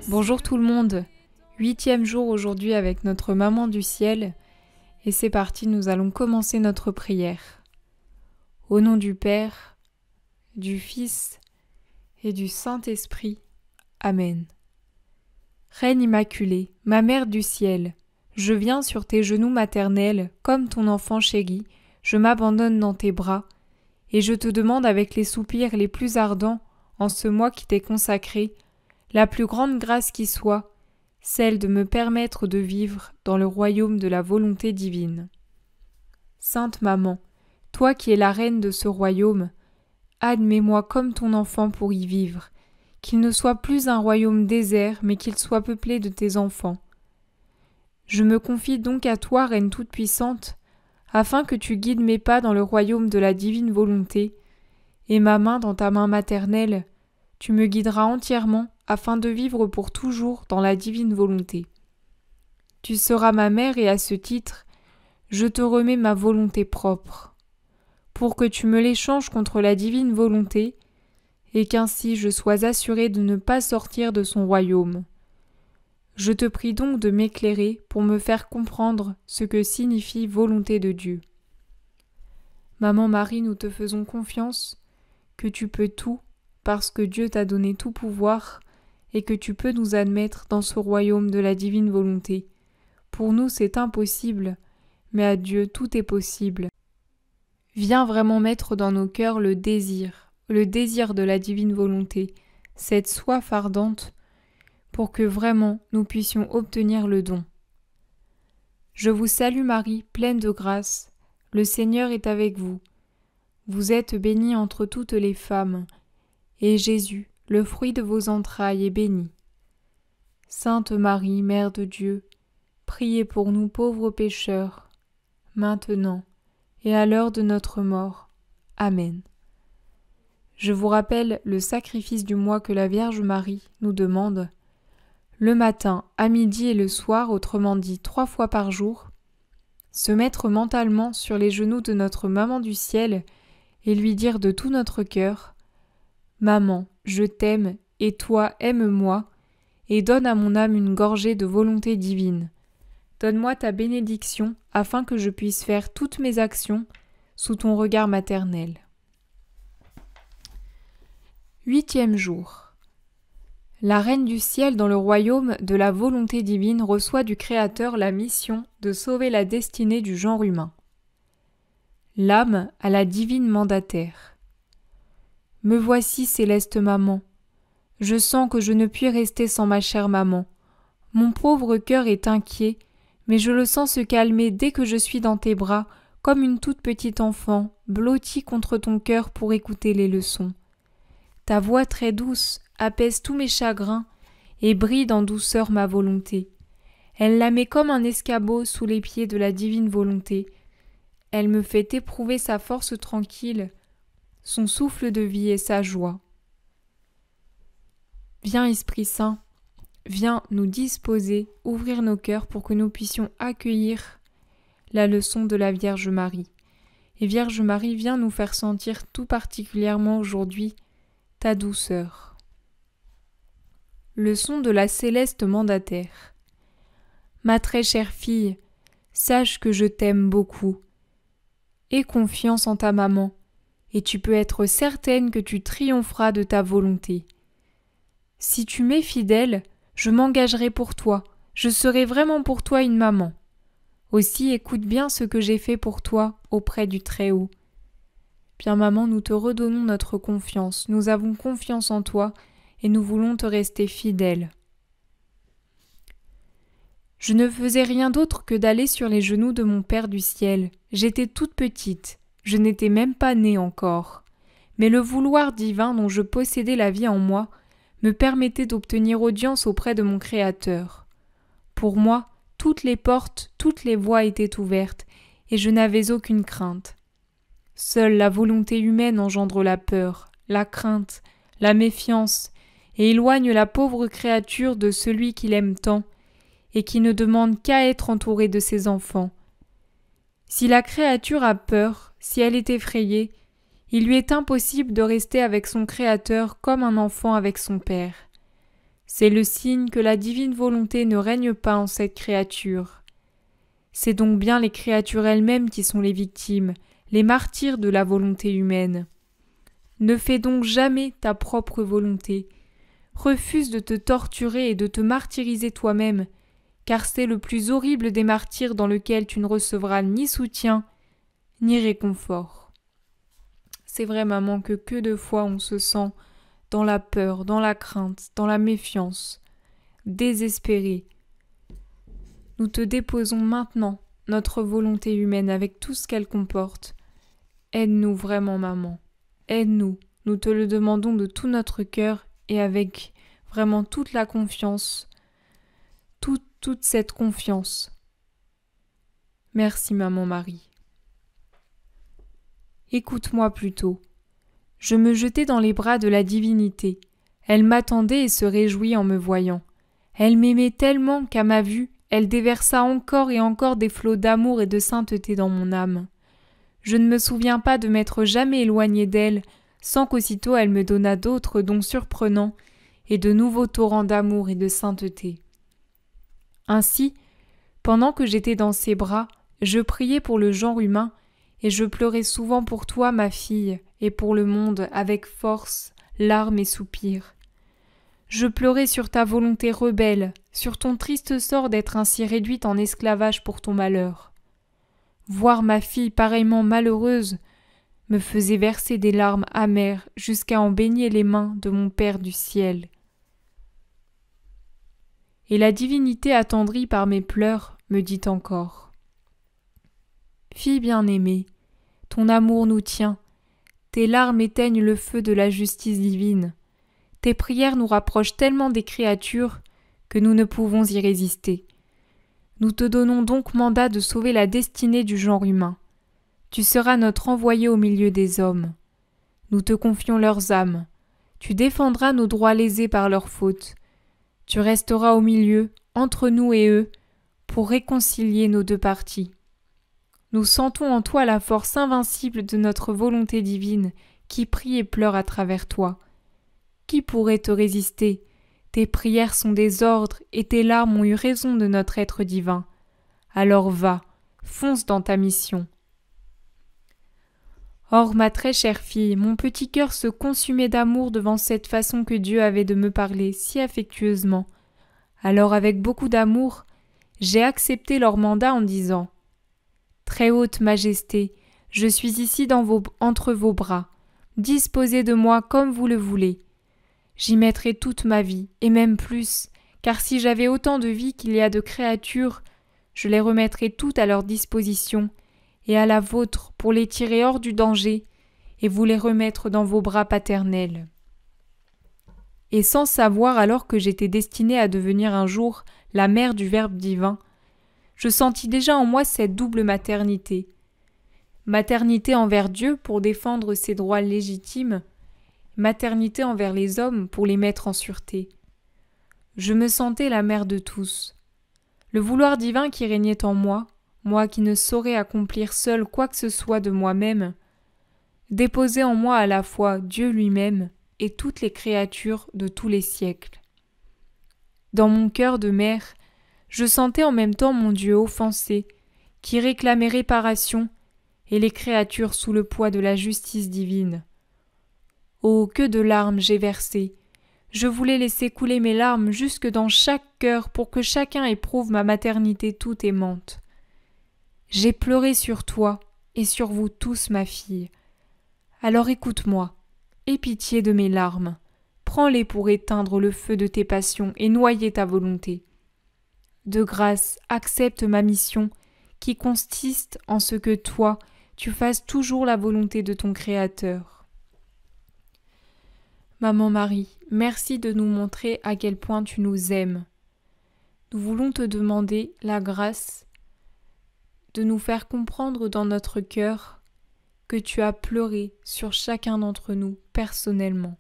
Bonjour tout le monde, 8e jour aujourd'hui avec notre Maman du Ciel, et c'est parti, nous allons commencer notre prière. Au nom du Père, du Fils et du Saint-Esprit. Amen. Reine Immaculée, ma Mère du Ciel, je viens sur tes genoux maternels, comme ton enfant chéri, je m'abandonne dans tes bras, et je te demande avec les soupirs les plus ardents, en ce mois qui t'est consacré, la plus grande grâce qui soit, celle de me permettre de vivre dans le royaume de la volonté divine. Sainte Maman, toi qui es la reine de ce royaume, admets-moi comme ton enfant pour y vivre, qu'il ne soit plus un royaume désert, mais qu'il soit peuplé de tes enfants. Je me confie donc à toi, Reine toute-puissante, afin que tu guides mes pas dans le royaume de la divine volonté, et ma main dans ta main maternelle, tu me guideras entièrement afin de vivre pour toujours dans la divine volonté. Tu seras ma mère et à ce titre, je te remets ma volonté propre, pour que tu me l'échanges contre la divine volonté, et qu'ainsi je sois assurée de ne pas sortir de son royaume. Je te prie donc de m'éclairer pour me faire comprendre ce que signifie volonté de Dieu. Maman Marie, nous te faisons confiance, que tu peux tout, parce que Dieu t'a donné tout pouvoir, et que tu peux nous admettre dans ce royaume de la divine volonté. Pour nous, c'est impossible, mais à Dieu, tout est possible. Viens vraiment mettre dans nos cœurs le désir de la divine volonté, cette soif ardente, pour que vraiment nous puissions obtenir le don. Je vous salue Marie, pleine de grâce, le Seigneur est avec vous. Vous êtes bénie entre toutes les femmes, et Jésus, le fruit de vos entrailles, est béni. Sainte Marie, Mère de Dieu, priez pour nous pauvres pécheurs, maintenant et à l'heure de notre mort. Amen. Je vous rappelle le sacrifice du mois que la Vierge Marie nous demande. Le matin, à midi et le soir, autrement dit 3 fois par jour, se mettre mentalement sur les genoux de notre Maman du Ciel et lui dire de tout notre cœur « Maman, je t'aime et toi aime-moi et donne à mon âme une gorgée de volonté divine. Donne-moi ta bénédiction afin que je puisse faire toutes mes actions sous ton regard maternel. » 8e jour. La Reine du Ciel dans le royaume de la volonté divine reçoit du Créateur la mission de sauver la destinée du genre humain. L'âme à la divine mandataire. Me voici, céleste maman. Je sens que je ne puis rester sans ma chère maman. Mon pauvre cœur est inquiet, mais je le sens se calmer dès que je suis dans tes bras, comme une toute petite enfant, blottie contre ton cœur pour écouter les leçons. Ta voix très douce apaise tous mes chagrins et bride en douceur ma volonté. Elle la met comme un escabeau sous les pieds de la divine volonté. Elle me fait éprouver sa force tranquille, son souffle de vie et sa joie. Viens Esprit Saint, viens nous disposer, ouvrir nos cœurs pour que nous puissions accueillir la leçon de la Vierge Marie. Et Vierge Marie, viens nous faire sentir tout particulièrement aujourd'hui ta douceur. Leçon de la céleste mandataire. Ma très chère fille, sache que je t'aime beaucoup. Aie confiance en ta maman, et tu peux être certaine que tu triompheras de ta volonté. Si tu m'es fidèle, je m'engagerai pour toi, je serai vraiment pour toi une maman. Aussi écoute bien ce que j'ai fait pour toi auprès du Très-Haut. Bien maman, nous te redonnons notre confiance, nous avons confiance en toi et nous voulons te rester fidèle. Je ne faisais rien d'autre que d'aller sur les genoux de mon Père du ciel. J'étais toute petite, je n'étais même pas née encore. Mais le vouloir divin dont je possédais la vie en moi me permettait d'obtenir audience auprès de mon Créateur. Pour moi, toutes les portes, toutes les voies étaient ouvertes, et je n'avais aucune crainte. Seule la volonté humaine engendre la peur, la crainte, la méfiance, et éloigne la pauvre créature de celui qui l'aime tant, et qui ne demande qu'à être entourée de ses enfants. Si la créature a peur, si elle est effrayée, il lui est impossible de rester avec son Créateur comme un enfant avec son Père. C'est le signe que la divine volonté ne règne pas en cette créature. C'est donc bien les créatures elles-mêmes qui sont les victimes, les martyrs de la volonté humaine. Ne fais donc jamais ta propre volonté. Refuse de te torturer et de te martyriser toi-même, car c'est le plus horrible des martyrs dans lequel tu ne recevras ni soutien, ni réconfort. C'est vrai, maman, que de fois on se sent dans la peur, dans la crainte, dans la méfiance, désespéré. Nous te déposons maintenant notre volonté humaine avec tout ce qu'elle comporte. Aide-nous vraiment, maman. Aide-nous. Nous te le demandons de tout notre cœur et avec vraiment toute la confiance, toute cette confiance. Merci, maman Marie. Écoute-moi plutôt. Je me jetai dans les bras de la divinité. Elle m'attendait et se réjouit en me voyant. Elle m'aimait tellement qu'à ma vue, elle déversa encore et encore des flots d'amour et de sainteté dans mon âme. Je ne me souviens pas de m'être jamais éloignée d'elle, sans qu'aussitôt elle me donnât d'autres dons surprenants et de nouveaux torrents d'amour et de sainteté. Ainsi, pendant que j'étais dans ses bras, je priais pour le genre humain, et je pleurais souvent pour toi, ma fille, et pour le monde, avec force, larmes et soupirs. Je pleurais sur ta volonté rebelle, sur ton triste sort d'être ainsi réduite en esclavage pour ton malheur. Voir ma fille pareillement malheureuse me faisait verser des larmes amères jusqu'à en baigner les mains de mon Père du ciel. Et la divinité attendrie par mes pleurs me dit encore : Fille bien-aimée, ton amour nous tient, tes larmes éteignent le feu de la justice divine, tes prières nous rapprochent tellement des créatures que nous ne pouvons y résister. Nous te donnons donc mandat de sauver la destinée du genre humain. Tu seras notre envoyé au milieu des hommes. Nous te confions leurs âmes. Tu défendras nos droits lésés par leurs fautes. Tu resteras au milieu, entre nous et eux, pour réconcilier nos deux parties. Nous sentons en toi la force invincible de notre volonté divine qui prie et pleure à travers toi. Qui pourrait te résister ? Tes prières sont des ordres et tes larmes ont eu raison de notre être divin. Alors va, fonce dans ta mission. Or, ma très chère fille, mon petit cœur se consumait d'amour devant cette façon que Dieu avait de me parler si affectueusement. Alors, avec beaucoup d'amour, j'ai accepté leur mandat en disant : Très haute Majesté, je suis ici entre vos bras. Disposez de moi comme vous le voulez. J'y mettrai toute ma vie, et même plus, car si j'avais autant de vie qu'il y a de créatures, je les remettrais toutes à leur disposition et à la vôtre pour les tirer hors du danger et vous les remettre dans vos bras paternels. Et sans savoir alors que j'étais destinée à devenir un jour la mère du Verbe divin, je sentis déjà en moi cette double maternité. Maternité envers Dieu pour défendre ses droits légitimes, maternité envers les hommes pour les mettre en sûreté. Je me sentais la mère de tous. Le vouloir divin qui régnait en moi, moi qui ne saurais accomplir seul quoi que ce soit de moi-même, déposait en moi à la fois Dieu lui-même et toutes les créatures de tous les siècles. Dans mon cœur de mère, je sentais en même temps mon Dieu offensé, qui réclamait réparation, et les créatures sous le poids de la justice divine. Oh, que de larmes j'ai versées! Je voulais laisser couler mes larmes jusque dans chaque cœur pour que chacun éprouve ma maternité toute aimante. J'ai pleuré sur toi et sur vous tous, ma fille. Alors écoute-moi, aie pitié de mes larmes, prends-les pour éteindre le feu de tes passions et noyer ta volonté. De grâce, accepte ma mission qui consiste en ce que toi, tu fasses toujours la volonté de ton Créateur. Maman Marie, merci de nous montrer à quel point tu nous aimes. Nous voulons te demander la grâce de nous faire comprendre dans notre cœur que tu as pleuré sur chacun d'entre nous personnellement,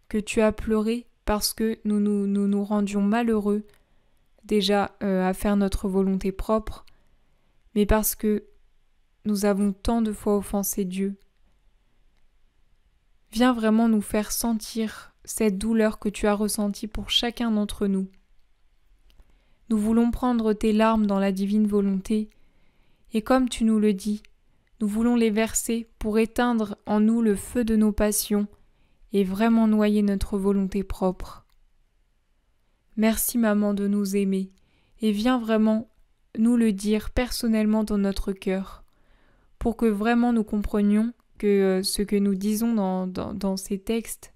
que tu as pleuré parce que nous rendions malheureux déjà à faire notre volonté propre, mais parce que nous avons tant de fois offensé Dieu. Viens vraiment nous faire sentir cette douleur que tu as ressentie pour chacun d'entre nous. Nous voulons prendre tes larmes dans la divine volonté, et comme tu nous le dis, nous voulons les verser pour éteindre en nous le feu de nos passions et vraiment noyer notre volonté propre. Merci maman de nous aimer, et viens vraiment nous le dire personnellement dans notre cœur, pour que vraiment nous comprenions que ce que nous disons dans ces textes,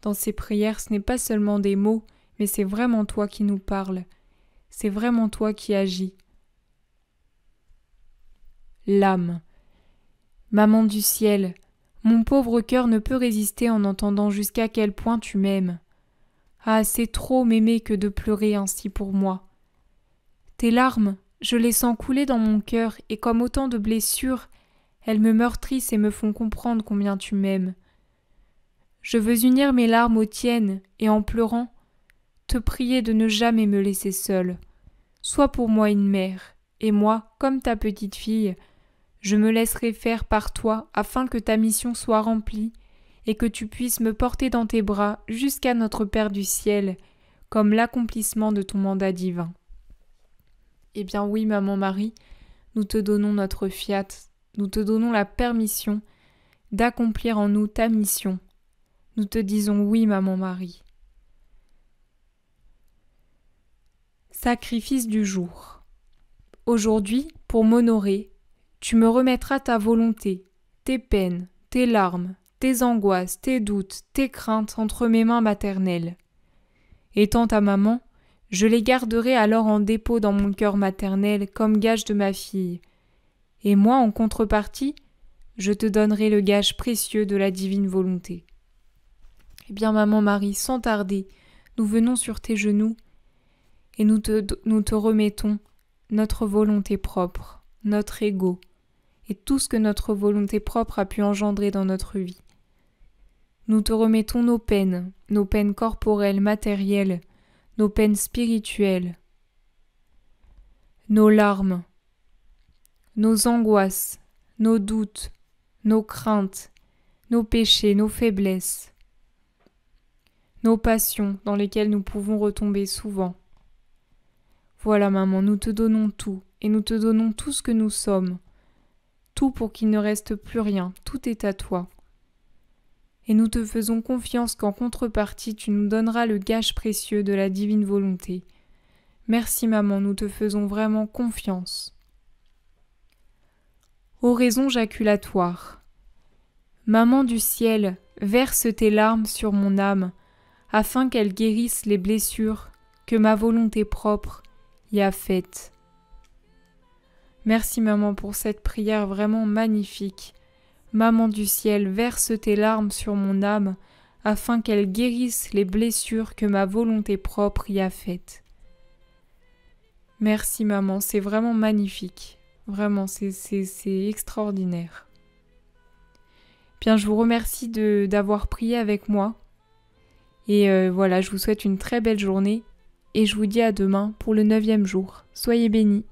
dans ces prières, ce n'est pas seulement des mots, mais c'est vraiment toi qui nous parles, c'est vraiment toi qui agis. L'âme. Maman du ciel, mon pauvre cœur ne peut résister en entendant jusqu'à quel point tu m'aimes. Ah, c'est trop m'aimer que de pleurer ainsi pour moi. Tes larmes, je les sens couler dans mon cœur et comme autant de blessures, elles me meurtrissent et me font comprendre combien tu m'aimes. Je veux unir mes larmes aux tiennes et en pleurant, te prier de ne jamais me laisser seule. Sois pour moi une mère, et moi, comme ta petite fille, je me laisserai faire par toi afin que ta mission soit remplie et que tu puisses me porter dans tes bras jusqu'à notre Père du ciel, comme l'accomplissement de ton mandat divin. Eh bien oui, Maman Marie, nous te donnons notre fiat, nous te donnons la permission d'accomplir en nous ta mission. Nous te disons oui, Maman Marie. Sacrifice du jour. Aujourd'hui, pour m'honorer, tu me remettras ta volonté, tes peines, tes larmes, tes angoisses, tes doutes, tes craintes entre mes mains maternelles. Étant ta maman, je les garderai alors en dépôt dans mon cœur maternel comme gage de ma fille. Et moi, en contrepartie, je te donnerai le gage précieux de la divine volonté. Eh bien, Maman Marie, sans tarder, nous venons sur tes genoux et nous te remettons notre volonté propre, notre ego, et tout ce que notre volonté propre a pu engendrer dans notre vie. Nous te remettons nos peines corporelles, matérielles, nos peines spirituelles, nos larmes, nos angoisses, nos doutes, nos craintes, nos péchés, nos faiblesses, nos passions dans lesquelles nous pouvons retomber souvent. Voilà, maman, nous te donnons tout, et nous te donnons tout ce que nous sommes, tout pour qu'il ne reste plus rien, tout est à toi. Et nous te faisons confiance qu'en contrepartie, tu nous donneras le gage précieux de la divine volonté. Merci, maman, nous te faisons vraiment confiance. Oraison jaculatoire. Maman du ciel, verse tes larmes sur mon âme, afin qu'elle guérisse les blessures que ma volonté propre y a faites. Merci maman pour cette prière vraiment magnifique. Maman du ciel, verse tes larmes sur mon âme, afin qu'elle guérisse les blessures que ma volonté propre y a faites. Merci maman, c'est vraiment magnifique. Vraiment, c'est extraordinaire. Bien, je vous remercie d'avoir prié avec moi. Et voilà, je vous souhaite une très belle journée et je vous dis à demain pour le 9e jour. Soyez bénis.